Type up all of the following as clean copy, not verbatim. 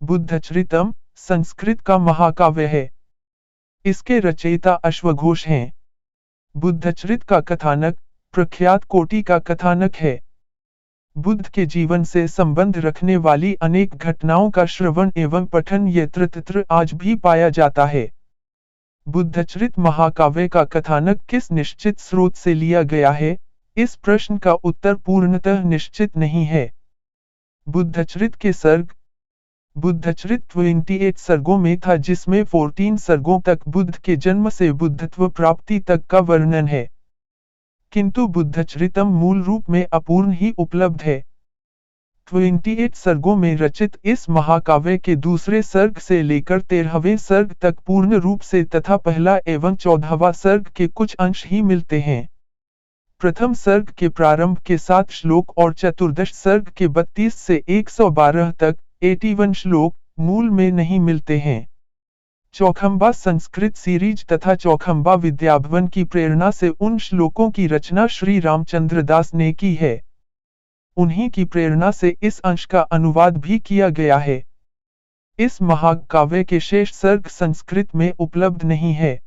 बुद्धचरितम संस्कृत का महाकाव्य है। इसके रचयिता अश्वघोष हैं। बुद्धचरित का कथानक प्रख्यात कोटि का कथानक है। बुद्ध के जीवन से संबंध रखने वाली अनेक घटनाओं का श्रवण एवं पठन यत्र तत्र आज भी पाया जाता है। बुद्धचरित महाकाव्य का कथानक किस निश्चित स्रोत से लिया गया है, इस प्रश्न का उत्तर पूर्णतः निश्चित नहीं है। बुद्धचरित के सर्ग बुद्धचरित 28 सर्गों में था, जिसमें 14 सर्गों तक बुद्ध के जन्म से बुद्धत्व प्राप्ति तक का वर्णन है। किंतु बुद्धचरितम मूल रूप में अपूर्ण ही उपलब्ध है। 28 सर्गों में रचित इस महाकाव्य के दूसरे सर्ग से लेकर 13वें सर्ग तक पूर्ण रूप से तथा पहला एवं 14वां सर्ग के कुछ अंश ही मिलते हैं। प्रथम सर्ग के प्रारंभ के 7 श्लोक और चतुर्दश सर्ग के 32 से 112 तक 81 श्लोक मूल में नहीं मिलते हैं। चौखंबा संस्कृत सीरीज तथा चौखंबा विद्याभवन की प्रेरणा से उन श्लोकों की रचना श्री रामचंद्र दास ने की है। उन्हीं की प्रेरणा से इस अंश का अनुवाद भी किया गया है। इस महाकाव्य के शेष सर्ग संस्कृत में उपलब्ध नहीं है।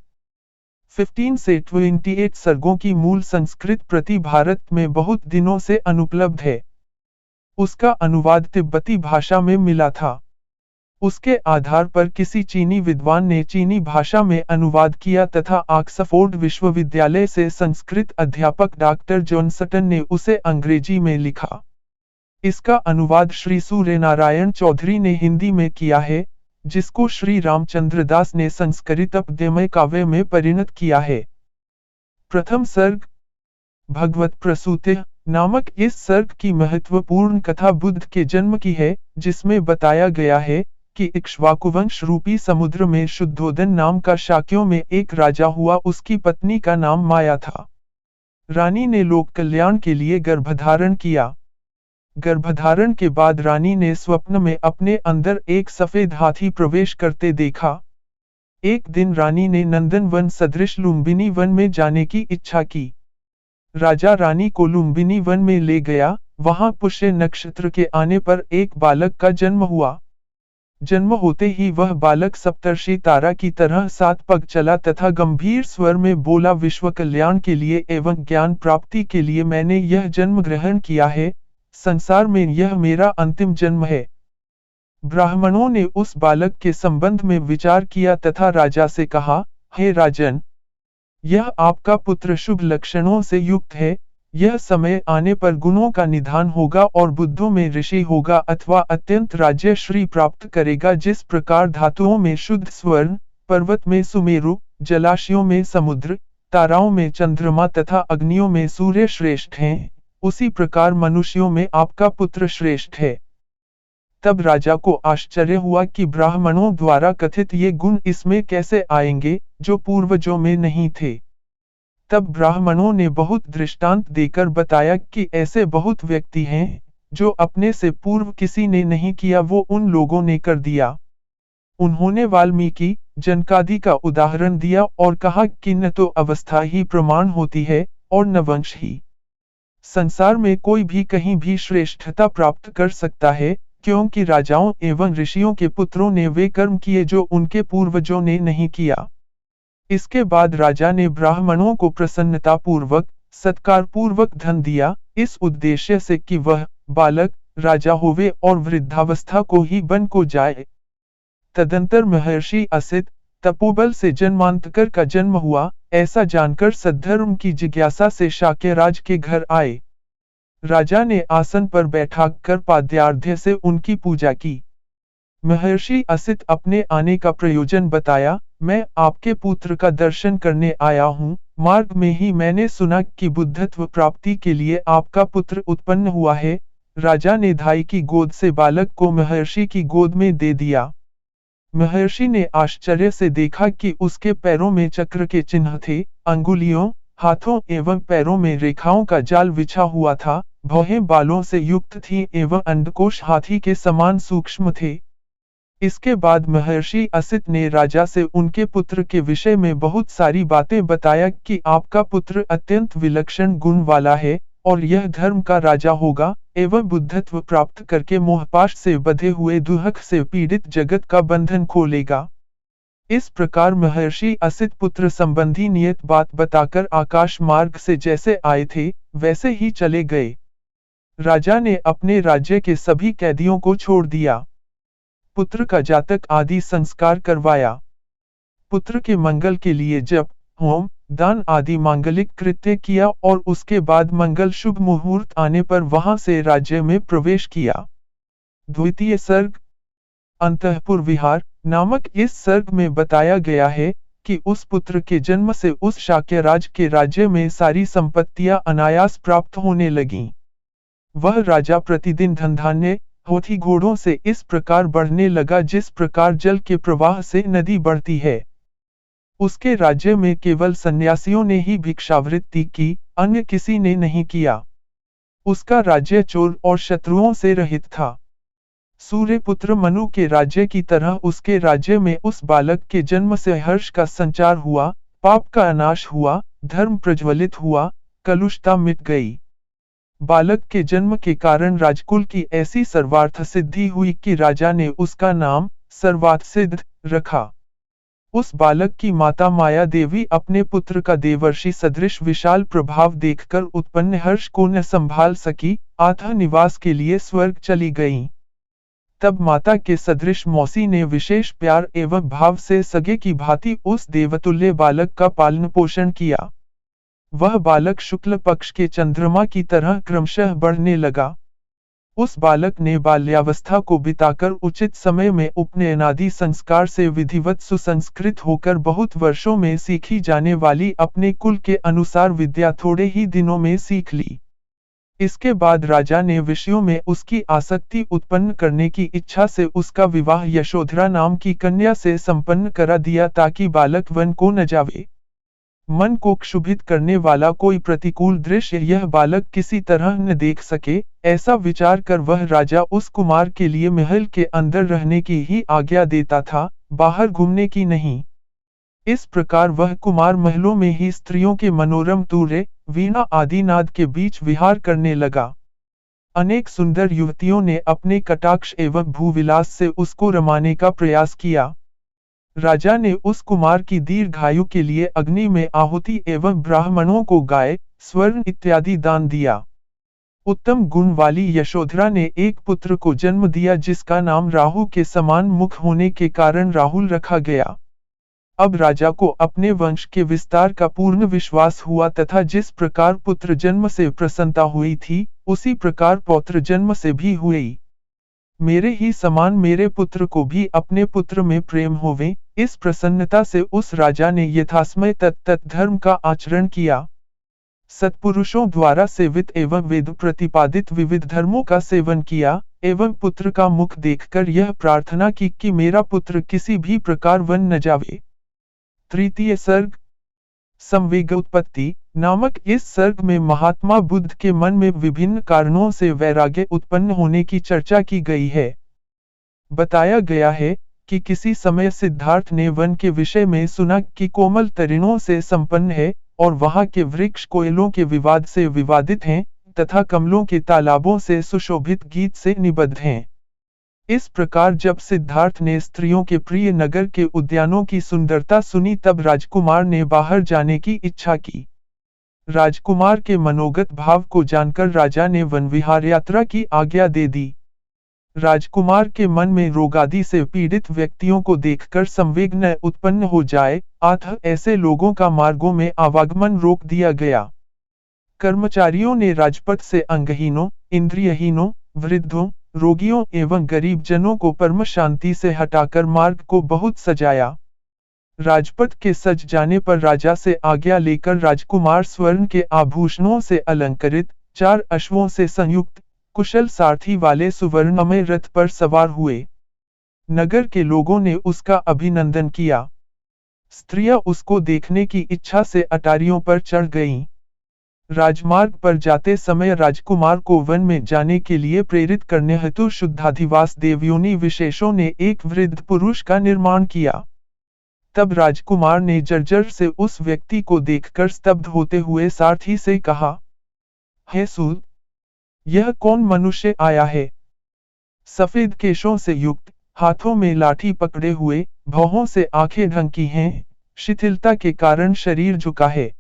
15 से 28 सर्गों की मूल संस्कृत प्रति भारत में बहुत दिनों से अनुपलब्ध है। उसका अनुवाद तिब्बती भाषा में मिला था। उसके आधार पर किसी चीनी विद्वान ने चीनी भाषा में अनुवाद किया तथा ऑक्सफोर्ड विश्वविद्यालय से संस्कृत अध्यापक डॉक्टर जॉनस्टन ने उसे अंग्रेजी में लिखा। इसका अनुवाद श्री सूर्यनारायण चौधरी ने हिंदी में किया है, जिसको श्री रामचंद्र दास ने संस्कृत पद्यमय काव्य में परिणत किया है। प्रथम सर्ग भगवत प्रसूति नामक इस सर्ग की महत्वपूर्ण कथा बुद्ध के जन्म की है, जिसमें बताया गया है कि इक्ष्वाकुवंश रूपी समुद्र में शुद्धोदन नाम का शाक्यों में एक राजा हुआ। उसकी पत्नी का नाम माया था। रानी ने लोक कल्याण के लिए गर्भधारण किया। गर्भधारण के बाद रानी ने स्वप्न में अपने अंदर एक सफेद हाथी प्रवेश करते देखा। एक दिन रानी ने नंदन वन सदृश लुम्बिनी वन में जाने की इच्छा की। राजा रानी को लुम्बिनी वन में ले गया। वहां पुष्य नक्षत्र के आने पर एक बालक का जन्म हुआ। जन्म होते ही वह बालक सप्तर्षि तारा की तरह 7 पग चला तथा गंभीर स्वर में बोला, विश्व कल्याण के लिए एवं ज्ञान प्राप्ति के लिए मैंने यह जन्म ग्रहण किया है। संसार में यह मेरा अंतिम जन्म है। ब्राह्मणों ने उस बालक के संबंध में विचार किया तथा राजा से कहा, हे राजन, यह आपका पुत्र शुभ लक्षणों से युक्त है। यह समय आने पर गुणों का निधान होगा और बुद्धों में ऋषि होगा अथवा अत्यंत राज्य श्री प्राप्त करेगा। जिस प्रकार धातुओं में शुद्ध स्वर्ण, पर्वत में सुमेरु, जलाशयों में समुद्र, ताराओं में चंद्रमा तथा अग्नियों में सूर्य श्रेष्ठ हैं, उसी प्रकार मनुष्यों में आपका पुत्र श्रेष्ठ है। तब राजा को आश्चर्य हुआ कि ब्राह्मणों द्वारा कथित ये गुण इसमें कैसे आएंगे, जो पूर्वजों में नहीं थे। तब ब्राह्मणों ने बहुत दृष्टांत देकर बताया कि ऐसे बहुत व्यक्ति हैं, जो अपने से पूर्व किसी ने नहीं किया वो उन लोगों ने कर दिया। उन्होंने वाल्मीकि, जनकादि का उदाहरण दिया और कहा कि न तो अवस्था ही प्रमाण होती है और न वंश ही। संसार में कोई भी कहीं भी श्रेष्ठता प्राप्त कर सकता है, क्योंकि राजाओं एवं ऋषियों के पुत्रों ने वे कर्म किए जो उनके पूर्वजों ने नहीं किया। इसके बाद राजा ने ब्राह्मणों को प्रसन्नतापूर्वक, सत्कारपूर्वक धन दिया, इस उद्देश्य से कि वह बालक राजा होवे और वृद्धावस्था को ही बन को जाए। तदंतर महर्षि असित तपोबल से जन्मांतकर का जन्म हुआ। ऐसा जानकर सद्धर्म की जिज्ञासा से शाक्यराज के घर आए। राजा ने आसन पर बैठाकर पाद्यार्घ्य से उनकी पूजा की। महर्षि असित अपने आने का प्रयोजन बताया, मैं आपके पुत्र का दर्शन करने आया हूँ। मार्ग में ही मैंने सुना कि बुद्धत्व प्राप्ति के लिए आपका पुत्र उत्पन्न हुआ है। राजा ने धाई की गोद से बालक को महर्षि की गोद में दे दिया। महर्षि ने आश्चर्य से देखा कि उसके पैरों में चक्र के चिन्ह थे, अंगुलियों, हाथों एवं पैरों में रेखाओं का जाल बिछा हुआ था, भौहें बालों से युक्त थीं एवं अंडकोश हाथी के समान सूक्ष्म थे। इसके बाद महर्षि असित ने राजा से उनके पुत्र के विषय में बहुत सारी बातें बताया कि आपका पुत्र अत्यंत विलक्षण गुण वाला है, और यह धर्म का राजा होगा, एवं बुद्धत्व प्राप्त करके मोहपाश से बंधे हुए दुहक से पीड़ित जगत का बंधन खोलेगा। इस प्रकार महर्षि असित पुत्र संबंधी नियत बात बताकर आकाश मार्ग से जैसे आए थे, वैसे ही चले गए। राजा ने अपने राज्य के सभी कैदियों को छोड़ दिया। पुत्र का जातक आदि संस्कार करवाया। पुत्र के मंगल के लिए जप, होम, दान आदि मांगलिक कृत्य किया और उसके बाद मंगल शुभ मुहूर्त आने पर वहां से राज्य में प्रवेश किया। द्वितीय सर्ग अंतःपुर विहार नामक इस सर्ग में बताया गया है कि उस पुत्र के जन्म से उस शाक्य राज के राज्य में सारी संपत्तियां अनायास प्राप्त होने लगीं। वह राजा प्रतिदिन धनधान्य, हाथी घोड़ों से इस प्रकार बढ़ने लगा जिस प्रकार जल के प्रवाह से नदी बढ़ती है। उसके राज्य में केवल सन्यासियों ने ही भिक्षावृत्ति की, अन्य किसी ने नहीं किया। उसका राज्य चोर और शत्रुओं से रहित था। सूर्यपुत्र मनु के राज्य की तरह उसके राज्य में उस बालक के जन्म से हर्ष का संचार हुआ, पाप का अनाश हुआ, धर्म प्रज्वलित हुआ, कलुषता मिट गई। बालक के जन्म के कारण राजकुल की ऐसी सर्वार्थ सिद्धि हुई कि राजा ने उसका नाम सर्वार्थ सिद्ध रखा। उस बालक की माता माया देवी अपने पुत्र का देवर्षि सदृश विशाल प्रभाव देखकर उत्पन्न हर्ष को न संभाल सकी, अतः निवास के लिए स्वर्ग चली गईं। तब माता के सदृश मौसी ने विशेष प्यार एवं भाव से सगे की भांति उस देवतुल्य बालक का पालन पोषण किया। वह बालक शुक्ल पक्ष के चंद्रमा की तरह क्रमशः बढ़ने लगा। उस बालक ने बाल्यावस्था को बिताकर उचित समय में उपनयनादि संस्कार से विधिवत सुसंस्कृत होकर बहुत वर्षों में सीखी जाने वाली अपने कुल के अनुसार विद्या थोड़े ही दिनों में सीख ली। इसके बाद राजा ने विषयों में उसकी आसक्ति उत्पन्न करने की इच्छा से उसका विवाह यशोधरा नाम की कन्या से संपन्न करा दिया ताकि बालक वन को न जावे। मन को क्षुभित करने वाला कोई प्रतिकूल दृश्य यह बालक किसी तरह न देख सके, ऐसा विचार कर वह राजा उस कुमार के लिए महल के अंदर रहने की ही आज्ञा देता था, बाहर घूमने की नहीं। इस प्रकार वह कुमार महलों में ही स्त्रियों के मनोरम तूर्य, वीणा आदि नाद के बीच विहार करने लगा। अनेक सुंदर युवतियों ने अपने कटाक्ष एवं भूविलास से उसको रमाने का प्रयास किया। राजा ने उस कुमार की दीर्घायु के लिए अग्नि में आहुति एवं ब्राह्मणों को गाय, स्वर्ण इत्यादि दान दिया। उत्तम गुण वाली यशोधरा ने एक पुत्र को जन्म दिया जिसका नाम राहु के समान मुख होने के कारण राहुल रखा गया। अब राजा को अपने वंश के विस्तार का पूर्ण विश्वास हुआ तथा जिस प्रकार पुत्र जन्म से प्रसन्नता हुई थी, उसी प्रकार पौत्र जन्म से भी हुई। मेरे ही समान मेरे पुत्र को भी अपने पुत्र में प्रेम होवे, इस प्रसन्नता से उस राजा ने यथासमय तत्त धर्म का आचरण किया। सत्पुरुषों द्वारा सेवित एवं वेद प्रतिपादित विविध धर्मों का सेवन किया एवं पुत्र का मुख देखकर यह प्रार्थना की कि मेरा पुत्र किसी भी प्रकार वन न जावे। तृतीय सर्ग संवेग उत्पत्ति नामक इस सर्ग में महात्मा बुद्ध के मन में विभिन्न कारणों से वैराग्य उत्पन्न होने की चर्चा की गई है। बताया गया है कि किसी समय सिद्धार्थ ने वन के विषय में सुना कि कोमल तरिणों से संपन्न है और वहां के वृक्ष कोयलों के विवाद से विवादित हैं तथा कमलों के तालाबों से सुशोभित गीत से निबद्ध हैं। इस प्रकार जब सिद्धार्थ ने स्त्रियों के प्रिय नगर के उद्यानों की सुंदरता सुनी तब राजकुमार ने बाहर जाने की इच्छा की। राजकुमार के मनोगत भाव को जानकर राजा ने वन विहार यात्रा की आज्ञा दे दी। राजकुमार के मन में रोगादि से पीड़ित व्यक्तियों को देखकर संवेग न उत्पन्न हो जाए, अतः ऐसे लोगों का मार्गों में आवागमन रोक दिया गया। कर्मचारियों ने राजपथ से अंगहीनों, इंद्रियहीनों, वृद्धों, रोगियों एवं गरीब जनों को परम शांति से हटाकर मार्ग को बहुत सजाया। राजपथ के सज जाने पर राजा से आज्ञा लेकर राजकुमार स्वर्ण के आभूषणों से अलंकृत 4 अश्वों से संयुक्त कुशल सारथी वाले सुवर्णमय रथ पर सवार हुए। नगर के लोगों ने उसका अभिनंदन किया। स्त्रियां उसको देखने की इच्छा से अटारियों पर चढ़ गईं। राजमार्ग पर जाते समय राजकुमार को वन में जाने के लिए प्रेरित करने हेतु शुद्धाधिवास देवयोनि विशेषों ने एक वृद्ध पुरुष का निर्माण किया। तब राजकुमार ने जर्जर से उस व्यक्ति को देखकर स्तब्ध होते हुए सारथी से कहा, हे सूत, यह कौन मनुष्य आया है? सफेद केशों से युक्त, हाथों में लाठी पकड़े हुए, भौहों से आंखें ढंकी हैं, शिथिलता के कारण शरीर झुका है।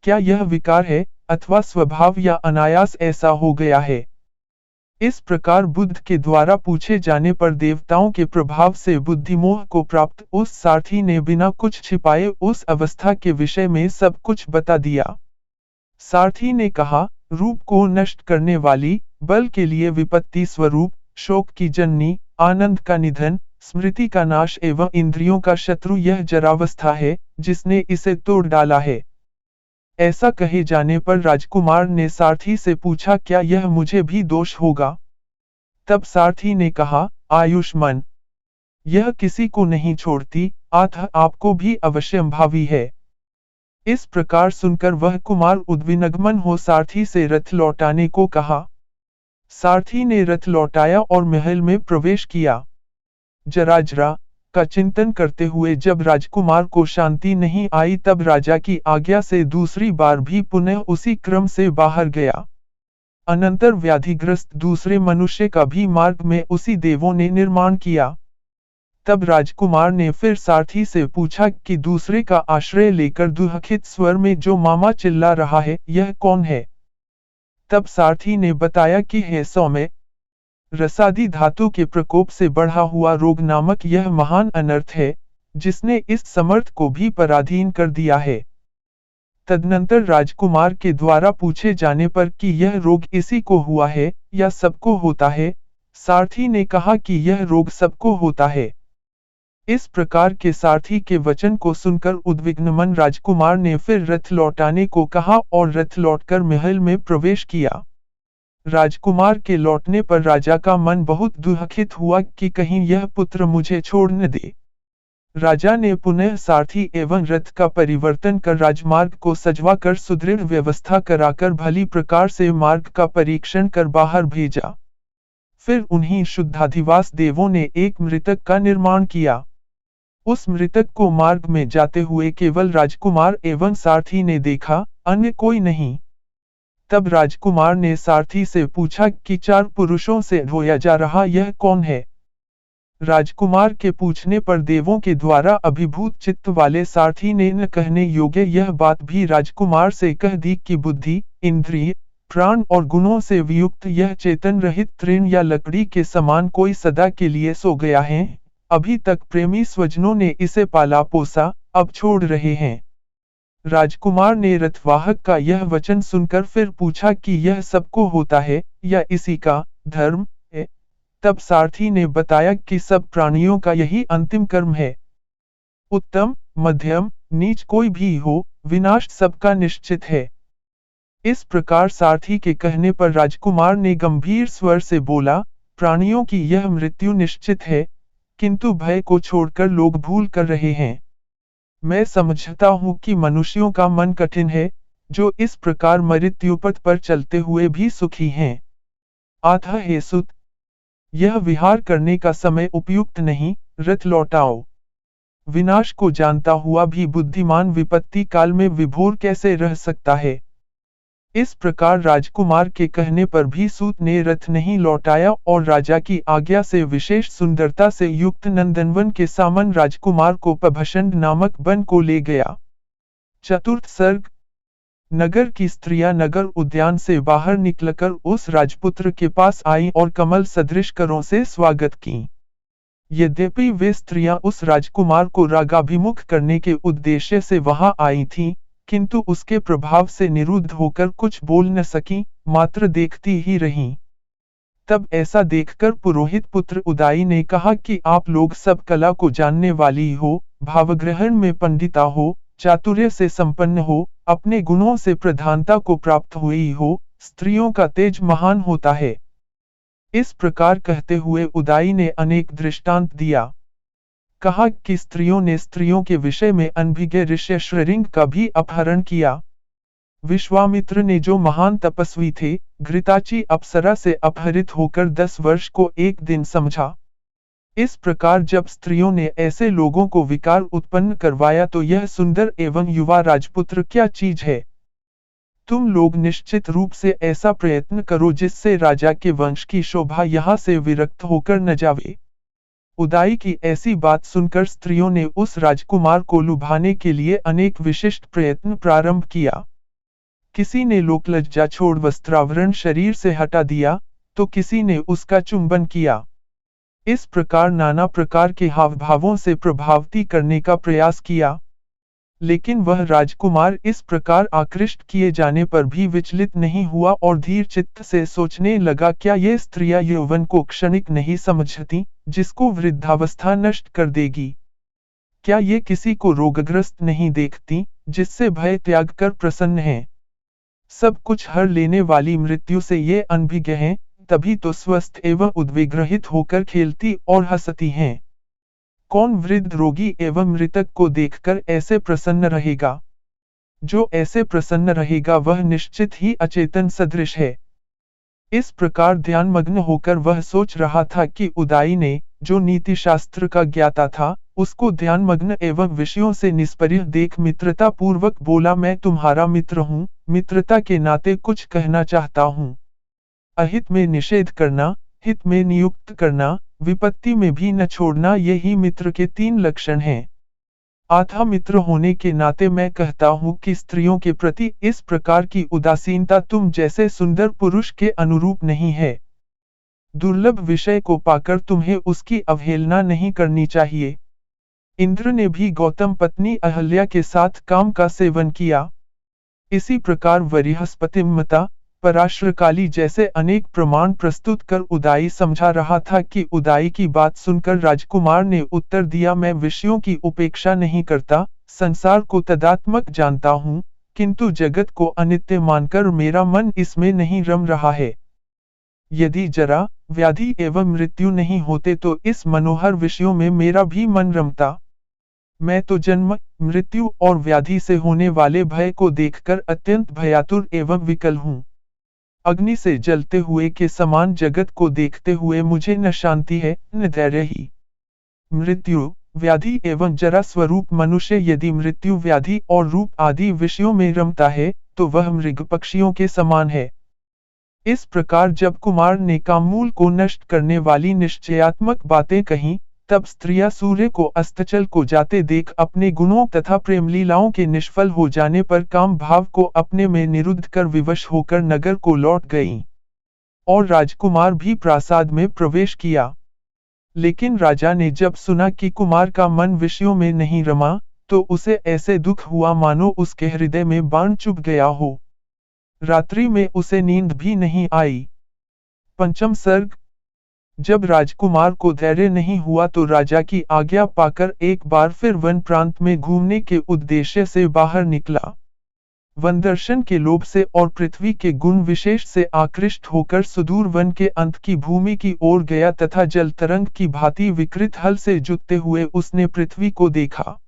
क्या यह विकार है, अथवा स्वभाव या अनायास ऐसा हो गया है? इस प्रकार बुद्ध के द्वारा पूछे जाने पर देवताओं के प्रभाव से बुद्धिमोह को प्राप्त उस सारथी ने बिना कुछ छिपाए उस अवस्था के विषय में सब कुछ बता दिया। सारथी ने कहा, रूप को नष्ट करने वाली, बल के लिए विपत्ति स्वरूप, शोक की जननी, आनंद का निधन, स्मृति का नाश एवं इंद्रियों का शत्रु यह जरावस्था है, जिसने इसे तोड़ डाला है। ऐसा कहे जाने पर राजकुमार ने सारथी से पूछा, क्या यह मुझे भी दोष होगा? तब सारथी ने कहा, आयुष्मान, यह किसी को नहीं छोड़ती, अतः आपको भी अवश्यंभावी है। इस प्रकार सुनकर वह कुमार उद्विग्न हो सारथी से रथ लौटाने को कहा। सारथी ने रथ लौटाया और महल में प्रवेश किया। जराजरा का चिंतन करते हुए जब राजकुमार को शांति नहीं आई तब राजा की आज्ञा से दूसरी बार भी पुनः उसी क्रम से बाहर गया। अनंतर व्याधिग्रस्त दूसरे मनुष्य का भी मार्ग में उसी देवों ने निर्माण किया। तब राजकुमार ने फिर सारथी से पूछा कि दूसरे का आश्रय लेकर दुखित स्वर में जो मामा चिल्ला रहा है, यह कौन है? तब सारथी ने बताया कि हे सौम्य, रसादी धातु के प्रकोप से बढ़ा हुआ रोग नामक यह महान अनर्थ है, जिसने इस समर्थ को भी पराधीन कर दिया है। तदनंतर राजकुमार के द्वारा पूछे जाने पर कि यह रोग इसी को हुआ है या सबको होता है, सारथी ने कहा कि यह रोग सबको होता है। इस प्रकार के सारथी के वचन को सुनकर उद्विग्न मन राजकुमार ने फिर रथ लौटाने को कहा और रथ लौटकर महल में प्रवेश किया। राजकुमार के लौटने पर राजा का मन बहुत दुखित हुआ कि कहीं यह पुत्र मुझे छोड़ न दे। राजा ने पुनः सारथी एवं रथ का परिवर्तन कर राजमार्ग को सजवा कर सुदृढ़ व्यवस्था कराकर भली प्रकार से मार्ग का परीक्षण कर बाहर भेजा। फिर उन्हीं शुद्धाधिवास देवों ने एक मृतक का निर्माण किया। उस मृतक को मार्ग में जाते हुए केवल राजकुमार एवं सारथी ने देखा, अन्य कोई नहीं। तब राजकुमार ने सारथी से पूछा कि 4 पुरुषों से ढोया जा रहा यह कौन है? राजकुमार के पूछने पर देवों के द्वारा अभिभूत चित्त वाले सारथी ने न कहने योग्य यह बात भी राजकुमार से कह दी कि बुद्धि, इंद्रिय, प्राण और गुणों से वियुक्त यह चेतन रहित तृण या लकड़ी के समान कोई सदा के लिए सो गया है। अभी तक प्रेमी स्वजनों ने इसे पाला पोसा, अब छोड़ रहे हैं। राजकुमार ने रथवाहक का यह वचन सुनकर फिर पूछा कि यह सबको होता है या इसी का धर्म है? तब सारथी ने बताया कि सब प्राणियों का यही अंतिम कर्म है। उत्तम, मध्यम, नीच कोई भी हो, विनाश सबका निश्चित है। इस प्रकार सारथी के कहने पर राजकुमार ने गंभीर स्वर से बोला, प्राणियों की यह मृत्यु निश्चित है, किंतु भय को छोड़कर लोग भूल कर रहे हैं। मैं समझता हूँ कि मनुष्यों का मन कठिन है, जो इस प्रकार मृत्युपथ पर चलते हुए भी सुखी हैं। अतः हे सुत, यह विहार करने का समय उपयुक्त नहीं, रथ लौटाओ। विनाश को जानता हुआ भी बुद्धिमान विपत्ति काल में विभोर कैसे रह सकता है? इस प्रकार राजकुमार के कहने पर भी सूत ने रथ नहीं लौटाया और राजा की आज्ञा से विशेष सुंदरता से युक्त नंदनवन के सामन राजकुमार को पभषण नामक वन को ले गया। चतुर्थ सर्ग। नगर की स्त्रियां नगर उद्यान से बाहर निकलकर उस राजपुत्र के पास आईं और कमल सदृश करों से स्वागत की। यद्यपि वे स्त्रियां उस राजकुमार को रागाभिमुख करने के उद्देश्य से वहां आई थीं, किंतु उसके प्रभाव से निरुद्ध होकर कुछ बोल न सकी, मात्र देखती ही रहीं। तब ऐसा देखकर पुरोहित पुत्र उदाई ने कहा कि आप लोग सब कला को जानने वाली हो, भावग्रहण में पंडिता हो, चातुर्य से संपन्न हो, अपने गुणों से प्रधानता को प्राप्त हुई हो, स्त्रियों का तेज महान होता है। इस प्रकार कहते हुए उदाई ने अनेक दृष्टांत दिया। कहा कि स्त्रियों ने स्त्रियों के विषय में अनभिज्ञ ऋषि श्रृंग का भी अपहरण किया। विश्वामित्र ने जो महान तपस्वी थे, घृताची अप्सरा से अपहरित होकर 10 वर्ष को एक दिन समझा। इस प्रकार जब स्त्रियों ने ऐसे लोगों को विकार उत्पन्न करवाया तो यह सुंदर एवं युवा राजपुत्र क्या चीज है? तुम लोग निश्चित रूप से ऐसा प्रयत्न करो जिससे राजा के वंश की शोभा यहाँ से विरक्त होकर न जावे। उदाई की ऐसी बात सुनकर स्त्रियों ने उस राजकुमार को लुभाने के लिए अनेक विशिष्ट प्रयत्न प्रारंभ किया। किसी ने लोकलज्जा छोड़ वस्त्रावरण शरीर से हटा दिया, तो किसी ने उसका चुंबन किया। इस प्रकार नाना प्रकार के हावभावों से प्रभावित करने का प्रयास किया। लेकिन वह राजकुमार इस प्रकार आकृष्ट किए जाने पर भी विचलित नहीं हुआ और धीर चित्त से सोचने लगा, क्या ये स्त्रियां यौवन को क्षणिक नहीं समझती, जिसको वृद्धावस्था नष्ट कर देगी? क्या ये किसी को रोगग्रस्त नहीं देखती, जिससे भय त्याग कर प्रसन्न हैं? सब कुछ हर लेने वाली मृत्यु से ये अनभिज्ञ हैं, तभी तो स्वस्थ एवं उद्विग्रहित होकर खेलती और हंसती हैं। कौन वृद्ध रोगी एवं मृतक को देखकर ऐसे प्रसन्न रहेगा? जो ऐसे प्रसन्न रहेगा वह निश्चित ही अचेतन सदृश है। इस प्रकार ध्यानमग्न होकर वह सोच रहा था कि उदाई ने, जो नीति शास्त्र का ज्ञाता था, उसको ध्यानमग्न एवं विषयों से निष्परिह देख मित्रता पूर्वक बोला, मैं तुम्हारा मित्र हूँ, मित्रता के नाते कुछ कहना चाहता हूँ। अहित में निषेध करना, हित में नियुक्त करना, विपत्ति में भी न छोड़ना, यही मित्र के 3 लक्षण हैं। आथा मित्र होने के नाते मैं कहता हूँ कि स्त्रियों के प्रति इस प्रकार की उदासीनता तुम जैसे सुंदर पुरुष के अनुरूप नहीं है। दुर्लभ विषय को पाकर तुम्हें उसकी अवहेलना नहीं करनी चाहिए। इंद्र ने भी गौतम पत्नी अहल्या के साथ काम का सेवन किया। इसी प्रकार वरिहस्पतिमता, पराश्रकाली जैसे अनेक प्रमाण प्रस्तुत कर उदाई समझा रहा था कि उदाई की बात सुनकर राजकुमार ने उत्तर दिया, मैं विषयों की उपेक्षा नहीं करता, संसार को तदात्मक जानता हूँ, किंतु जगत को अनित्य मानकर मेरा मन इसमें नहीं रम रहा है। यदि जरा, व्याधि एवं मृत्यु नहीं होते तो इस मनोहर विषयों में मेरा भी मन रमता। मैं तो जन्म, मृत्यु और व्याधि से होने वाले भय को देखकर अत्यंत भयातुर एवं विकल हूँ। अग्नि से जलते हुए के समान जगत को देखते हुए मुझे न शांति है, न धैर्य ही। मृत्यु, व्याधि एवं जरा स्वरूप मनुष्य यदि मृत्यु, व्याधि और रूप आदि विषयों में रमता है, तो वह मृग पक्षियों के समान है। इस प्रकार जब कुमार ने काममूल को नष्ट करने वाली निश्चयात्मक बातें कहीं, तब स्त्रियां सूर्य को अस्ताचल को जाते देख अपने गुणों तथा प्रेमलीलाओं के निष्फल हो जाने पर काम भाव को अपने में निरुद्ध कर विवश होकर नगर को लौट गईं। और राजकुमार भी प्रासाद में प्रवेश किया। लेकिन राजा ने जब सुना कि कुमार का मन विषयों में नहीं रमा, तो उसे ऐसे दुख हुआ मानो उसके हृदय में बाण चुभ गया हो। रात्रि में उसे नींद भी नहीं आई। पंचम सर्ग। जब राजकुमार को धैर्य नहीं हुआ तो राजा की आज्ञा पाकर एक बार फिर वन प्रांत में घूमने के उद्देश्य से बाहर निकला। वन दर्शन के लोभ से और पृथ्वी के गुण विशेष से आकृष्ट होकर सुदूर वन के अंत की भूमि की ओर गया तथा जल तरंग की भांति विकृत हल से जुतते हुए उसने पृथ्वी को देखा।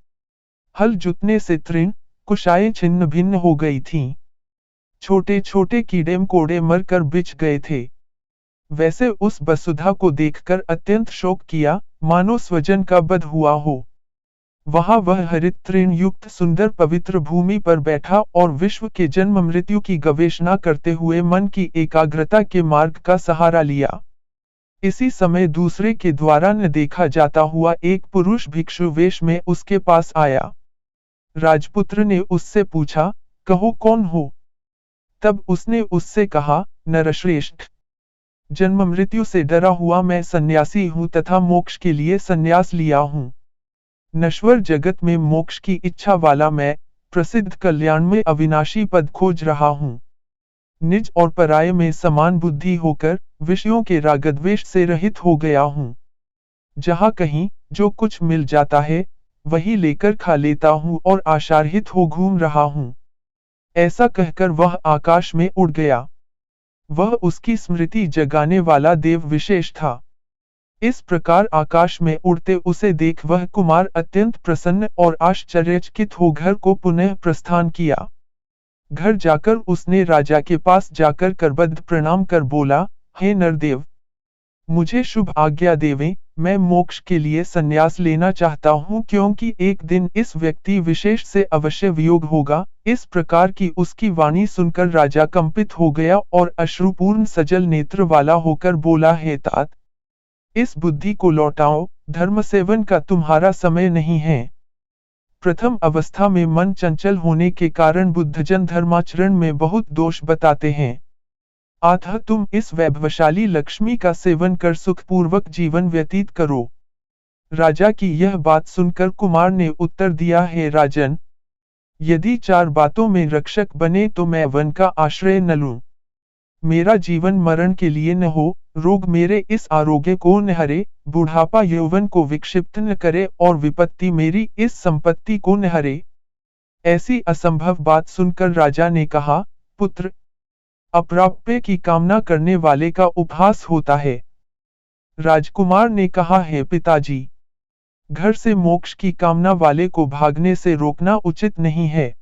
हल जुतने से तृण, कुशाएं छिन्न भिन्न हो गई थीं। छोटे छोटे कीड़े मकोड़े मरकर बिछ गए थे। वैसे उस वसुधा को देखकर अत्यंत शोक किया, मानो स्वजन का वध हुआ हो। वहां वह हरित तृण युक्त सुंदर पवित्र भूमि पर बैठा और विश्व के जन्म मृत्यु की गवेषणा करते हुए मन की एकाग्रता के मार्ग का सहारा लिया। इसी समय दूसरे के द्वारा न देखा जाता हुआ एक पुरुष भिक्षु वेश में उसके पास आया। राजपुत्र ने उससे पूछा, कहो कौन हो? तब उसने उससे कहा, नरश्रेष्ठ, जन्म मृत्यु से डरा हुआ मैं सन्यासी हूँ तथा मोक्ष के लिए सन्यास लिया हूँ। नश्वर जगत में मोक्ष की इच्छा वाला मैं, प्रसिद्ध कल्याण में अविनाशी पद खोज रहा हूँ। निज और पराये में समान बुद्धि होकर, विषयों के रागद्वेष से रहित हो गया हूँ। जहाँ कहीं, जो कुछ मिल जाता है, वही लेकर खा लेता हूँ और आशारहित हो घूम रहा हूँ। ऐसा कहकर वह आकाश में उड़ गया। वह उसकी स्मृति जगाने वाला देव विशेष था। इस प्रकार आकाश में उड़ते उसे देख वह कुमार अत्यंत प्रसन्न और आश्चर्यचकित हो घर को पुनः प्रस्थान किया। घर जाकर उसने राजा के पास जाकर करबद्ध प्रणाम कर बोला, हे नरदेव, मुझे शुभ आज्ञा देवें, मैं मोक्ष के लिए संन्यास लेना चाहता हूँ क्योंकि एक दिन इस व्यक्ति विशेष से अवश्य वियोग होगा। इस प्रकार की उसकी वाणी सुनकर राजा कंपित हो गया और अश्रुपूर्ण सजल नेत्र वाला होकर बोला, हे तात, इस बुद्धि को लौटाओ, धर्म सेवन का तुम्हारा समय नहीं है। प्रथम अवस्था में मन चंचल होने के कारण बुद्धजन धर्माचरण में बहुत दोष बताते हैं। अतः तुम इस वैभवशाली लक्ष्मी का सेवन कर सुखपूर्वक जीवन व्यतीत करो। राजा की यह बात सुनकर कुमार ने उत्तर दिया, हे राजन, यदि 4 बातों में रक्षक बने तो मैं वन का आश्रय न लूं। मेरा जीवन मरण के लिए न हो, रोग मेरे इस आरोग्य को न हरे, बुढ़ापा यौवन को विक्षिप्त न करे और विपत्ति मेरी इस संपत्ति को न हरे। ऐसी असंभव बात सुनकर राजा ने कहा, पुत्र, अप्राप्य की कामना करने वाले का उपहास होता है। राजकुमार ने कहा, हे पिताजी, घर से मोक्ष की कामना वाले को भागने से रोकना उचित नहीं है।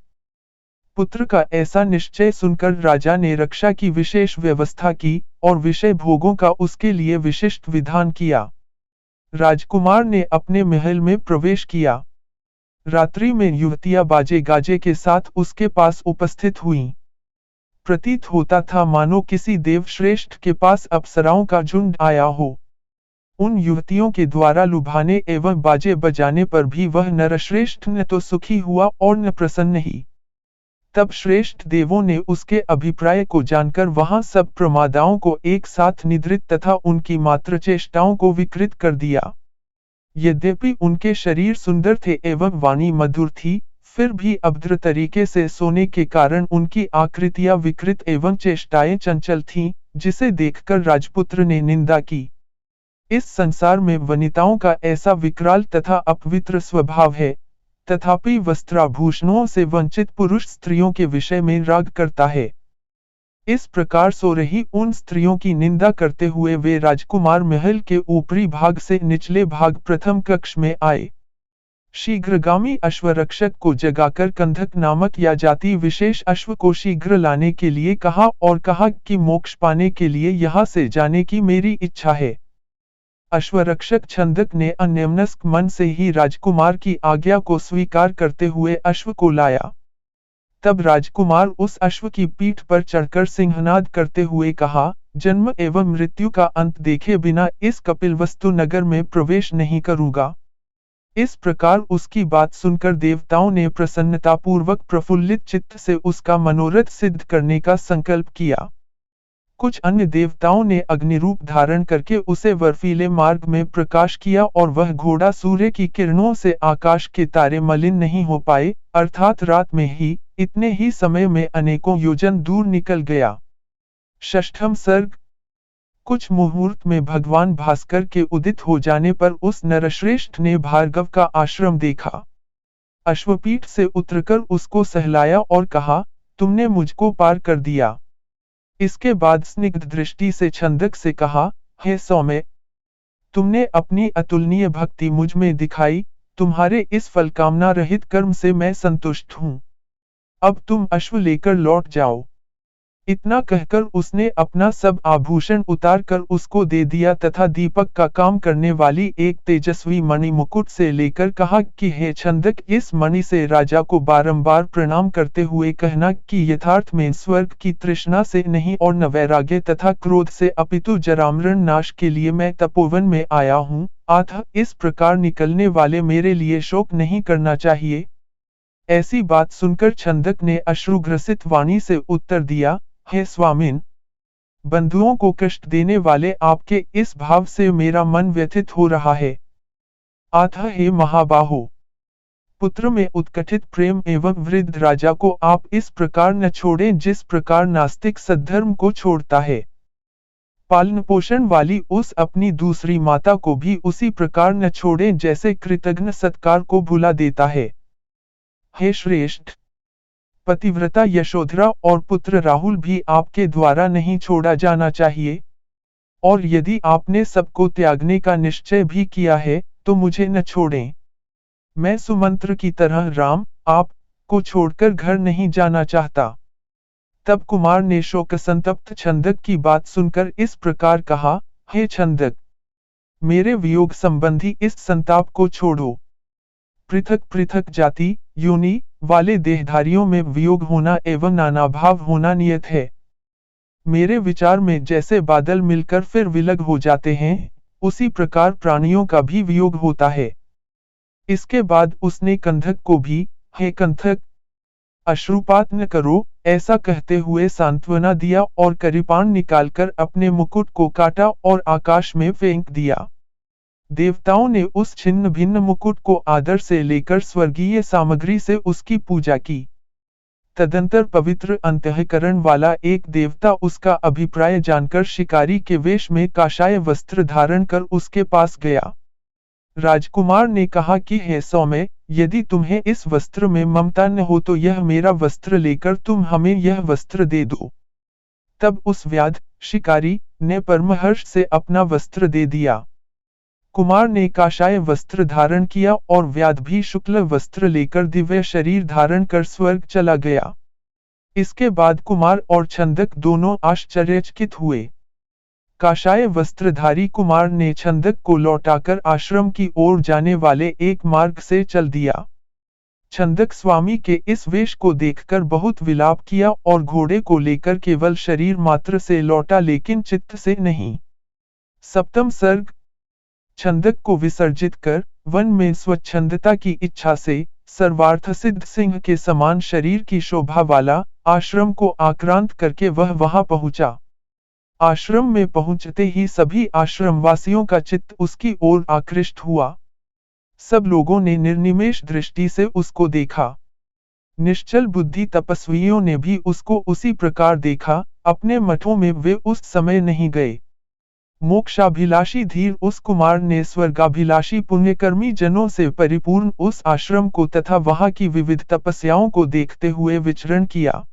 पुत्र का ऐसा निश्चय सुनकर राजा ने रक्षा की विशेष व्यवस्था की और विषय भोगों का उसके लिए विशिष्ट विधान किया। राजकुमार ने अपने महल में प्रवेश किया। रात्रि में युवतियां बाजे गाजे के साथ उसके पास उपस्थित हुईं। प्रतीत होता था मानो किसी देवश्रेष्ठ के पास अप्सराओं का झुंड आया हो। उन युवतियों के द्वारा लुभाने एवं बाजे बजाने पर भी वह नरश्रेष्ठ न तो सुखी हुआ और न प्रसन्न ही। तब श्रेष्ठ देवों ने उसके अभिप्राय को जानकर वहां सब प्रमादाओं को एक साथ निद्रित तथा उनकी मात्र चेष्टाओं को विकृत कर दिया। यद्यपि उनके शरीर सुंदर थे एवं वाणी मधुर थी, फिर भी अभद्र तरीके से सोने के कारण उनकी आकृतियां विकृत एवं चेष्टाएं चंचल थीं, जिसे देखकर राजपुत्र ने निंदा की। इस संसार में वनिताओं का ऐसा विकराल तथा अपवित्र स्वभाव है, तथापि वस्त्राभूषणों से वंचित पुरुष स्त्रियों के विषय में राग करता है। इस प्रकार सो रही उन स्त्रियों की निंदा करते हुए वे राजकुमार महल के ऊपरी भाग से निचले भाग प्रथम कक्ष में आए। शीघ्रगामी अश्वरक्षक को जगाकर कंधक नामक या जाति विशेष अश्व को शीघ्र लाने के लिए कहा और कहा कि मोक्ष पाने के लिए यहाँ से जाने की मेरी इच्छा है। अश्वरक्षक छंदक ने अन्यमनस्क मन से ही राजकुमार की आज्ञा को स्वीकार करते हुए अश्व को लाया। तब राजकुमार उस अश्व की पीठ पर चढ़कर सिंहनाद करते हुए कहा, जन्म एवं मृत्यु का अंत देखे बिना इस कपिलवस्तु नगर में प्रवेश नहीं करूंगा। इस प्रकार उसकी बात सुनकर देवताओं ने प्रसन्नतापूर्वक प्रफुल्लित चित्त से उसका मनोरथ सिद्ध करने का संकल्प किया। कुछ अन्य देवताओं ने अग्निरूप धारण करके उसे बर्फीले मार्ग में प्रकाश किया और वह घोड़ा सूर्य की किरणों से आकाश के तारे मलिन नहीं हो पाए, अर्थात रात में ही, इतने ही समय में अनेकों योजन दूर निकल गया। षष्ठम सर्ग। कुछ मुहूर्त में भगवान भास्कर के उदित हो जाने पर उस नरश्रेष्ठ ने भार्गव का आश्रम देखा। अश्वपीठ से उतरकर उसको सहलाया और कहा, तुमने मुझको पार कर दिया। इसके बाद स्निग्ध दृष्टि से छंदक से कहा, हे सौम्य, तुमने अपनी अतुलनीय भक्ति मुझ में दिखाई, तुम्हारे इस फलकामना रहित कर्म से मैं संतुष्ट हूँ। अब तुम अश्व लेकर लौट जाओ। इतना कहकर उसने अपना सब आभूषण उतार कर उसको दे दिया तथा दीपक का काम करने वाली एक तेजस्वी मणि मुकुट से लेकर कहा कि हे छंदक, इस मणि से राजा को बारंबार प्रणाम करते हुए कहना कि यथार्थ में स्वर्ग की तृष्णा से नहीं और न वैराग्य तथा क्रोध से अपितु जरामरण नाश के लिए मैं तपोवन में आया हूँ। अतः इस प्रकार निकलने वाले मेरे लिए शोक नहीं करना चाहिए। ऐसी बात सुनकर छंदक ने अश्रुग्रसित वाणी से उत्तर दिया, हे स्वामिन, बंधुओं को कष्ट देने वाले आपके इस भाव से मेरा मन व्यथित हो रहा है। अतः हे महाबाहो, पुत्र में उत्कटित प्रेम एवं वृद्ध राजा को आप इस प्रकार न छोड़ें जिस प्रकार नास्तिक सद्धर्म को छोड़ता है। पालन पोषण वाली उस अपनी दूसरी माता को भी उसी प्रकार न छोड़ें जैसे कृतघ्न सत्कार को भुला देता है। हे श्रेष्ठ, पतिव्रता यशोधरा और पुत्र राहुल भी आपके द्वारा नहीं छोड़ा जाना चाहिए। और यदि आपने सबको त्यागने का निश्चय भी किया है तो मुझे न छोड़ें। मैं सुमंत्र की तरह राम आप को छोड़कर घर नहीं जाना चाहता। तब कुमार ने शोक संतप्त छंदक की बात सुनकर इस प्रकार कहा, हे छंदक, मेरे वियोग संबंधी इस संताप को छोड़ो। पृथक पृथक जाति, योनि वाले देहधारियों में वियोग होना एवं नानाभाव होना नियत है। मेरे विचार में जैसे बादल मिलकर फिर विलग हो जाते हैं, उसी प्रकार प्राणियों का भी वियोग होता है। इसके बाद उसने कंधक को भी, हे कंधक, अश्रुपात न करो, ऐसा कहते हुए सांत्वना दिया और करीपान निकालकर अपने मुकुट को काटा और आकाश में फेंक दिया। देवताओं ने उस छिन्न भिन्न मुकुट को आदर से लेकर स्वर्गीय सामग्री से उसकी पूजा की। तदंतर पवित्र अंतःकरण वाला एक देवता उसका अभिप्राय जानकर शिकारी के वेश में काषाय वस्त्र धारण कर उसके पास गया। राजकुमार ने कहा कि हे सौम्य, यदि तुम्हें इस वस्त्र में ममता न हो तो यह मेरा वस्त्र लेकर तुम हमें यह वस्त्र दे दो। तब उस व्याध शिकारी ने परमहर्ष से अपना वस्त्र दे दिया। कुमार ने काषाय वस्त्र धारण किया और व्याध भी शुक्ल वस्त्र लेकर दिव्य शरीर धारण कर स्वर्ग चला गया। इसके बाद कुमार और छंदक दोनों आश्चर्यचकित हुए। काषाय वस्त्रधारी कुमार ने छंदक को लौटाकर आश्रम की ओर जाने वाले एक मार्ग से चल दिया। छंदक स्वामी के इस वेश को देखकर बहुत विलाप किया और घोड़े को लेकर केवल शरीर मात्र से लौटा लेकिन चित्त से नहीं। सप्तम सर्ग। छंदक को विसर्जित कर वन में स्वच्छंदता की इच्छा से सर्वार्थ सिद्ध सिंह के समान शरीर की शोभा वाला आश्रम को आक्रांत करके वह वहां पहुंचा। आश्रम में पहुंचते ही सभी आश्रमवासियों का चित्त उसकी ओर आकृष्ट हुआ। सब लोगों ने निर्निमेष दृष्टि से उसको देखा। निश्चल बुद्धि तपस्वियों ने भी उसको उसी प्रकार देखा। अपने मठों में वे उस समय नहीं गए। मोक्षाभिलाषी धीर उस कुमार ने स्वर्गाभिलाषी पुण्यकर्मी जनों से परिपूर्ण उस आश्रम को तथा वहां की विविध तपस्याओं को देखते हुए विचरण किया।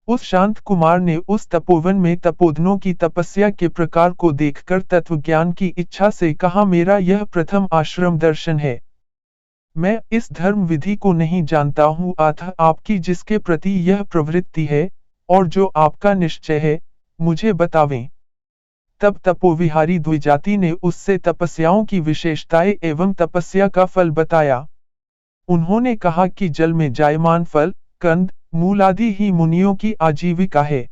उस शांत कुमार ने उस तपोवन में तपोधनों की तपस्या के प्रकार को देखकर तत्वज्ञान की इच्छा से कहा, मेरा यह प्रथम आश्रम दर्शन है। मैं इस धर्म विधि को नहीं जानता हूँ, अतः आपकी जिसके प्रति यह प्रवृत्ति है और जो आपका निश्चय है, मुझे बतावें। तब तपोविहारी द्विजाति ने उससे तपस्याओं की विशेषताएं एवं तपस्या का फल बताया। उन्होंने कहा कि जल में जायमान फल, कंद, मूल आदि ही मुनियों की आजीविका है।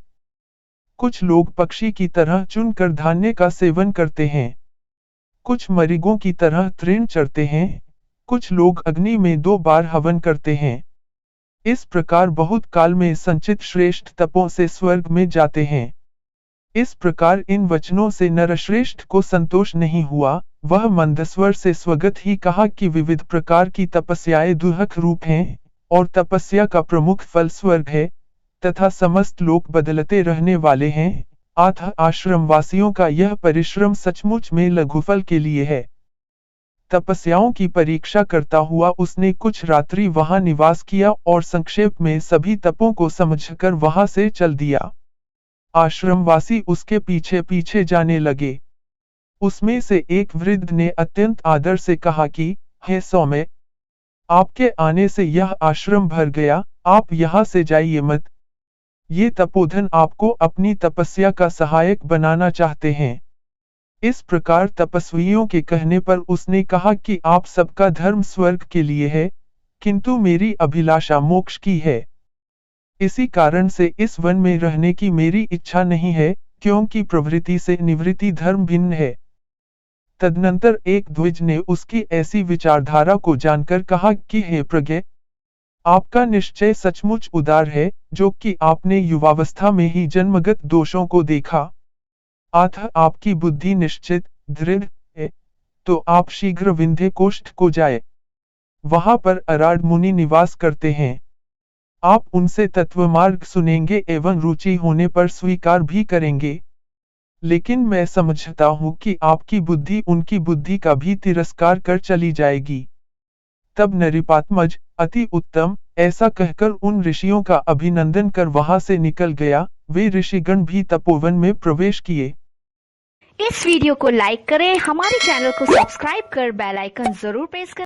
कुछ लोग पक्षी की तरह चुनकर धान्य का सेवन करते हैं। कुछ मरीगों की तरह तृण चरते हैं। कुछ लोग अग्नि में 2 बार हवन करते हैं। इस प्रकार बहुत काल में संचित श्रेष्ठ तपों से स्वर्ग में जाते हैं। इस प्रकार इन वचनों से नरश्रेष्ठ को संतोष नहीं हुआ। वह मंदस्वर से स्वगत ही कहा कि विविध प्रकार की तपस्याएं दुहक रूप हैं और तपस्या का प्रमुख फल स्वर्ग है तथा समस्त लोक बदलते रहने वाले हैं। अतः आश्रमवासियों का यह परिश्रम सचमुच में लघुफल के लिए है। तपस्याओं की परीक्षा करता हुआ उसने कुछ रात्रि वहां निवास किया और संक्षेप में सभी तपों को समझकर वहां से चल दिया। आश्रमवासी उसके पीछे पीछे जाने लगे। उसमें से एक वृद्ध ने अत्यंत आदर से कहा कि, हे सौम्य, आपके आने से यह आश्रम भर गया, आप यहाँ से जाइए मत। ये तपोधन आपको अपनी तपस्या का सहायक बनाना चाहते हैं। इस प्रकार तपस्वियों के कहने पर उसने कहा कि आप सबका धर्म स्वर्ग के लिए है, किंतु मेरी अभिलाषा मोक्ष की है। इसी कारण से इस वन में रहने की मेरी इच्छा नहीं है, क्योंकि प्रवृत्ति से निवृत्ति धर्म भिन्न है। तदनंतर एक द्विज ने उसकी ऐसी विचारधारा को जानकर कहा कि हे प्रज्ञ, आपका निश्चय सचमुच उदार है, जो कि आपने युवावस्था में ही जन्मगत दोषों को देखा। अतः आपकी बुद्धि निश्चित दृढ़ है, तो आप शीघ्र विंध्य कोष्ठ को जाए। वहां पर अराड मुनि निवास करते हैं। आप उनसे तत्वमार्ग सुनेंगे एवं रुचि होने पर स्वीकार भी करेंगे। लेकिन मैं समझता हूं कि आपकी बुद्धि उनकी बुद्धि का भी तिरस्कार कर चली जाएगी। तब नरिपात्मज, अति उत्तम, ऐसा कहकर उन ऋषियों का अभिनंदन कर वहां से निकल गया। वे ऋषिगण भी तपोवन में प्रवेश किए। इस वीडियो को लाइक करें, हमारे चैनल को सब्सक्राइब कर बेल आइकन जरूर प्रेस करें।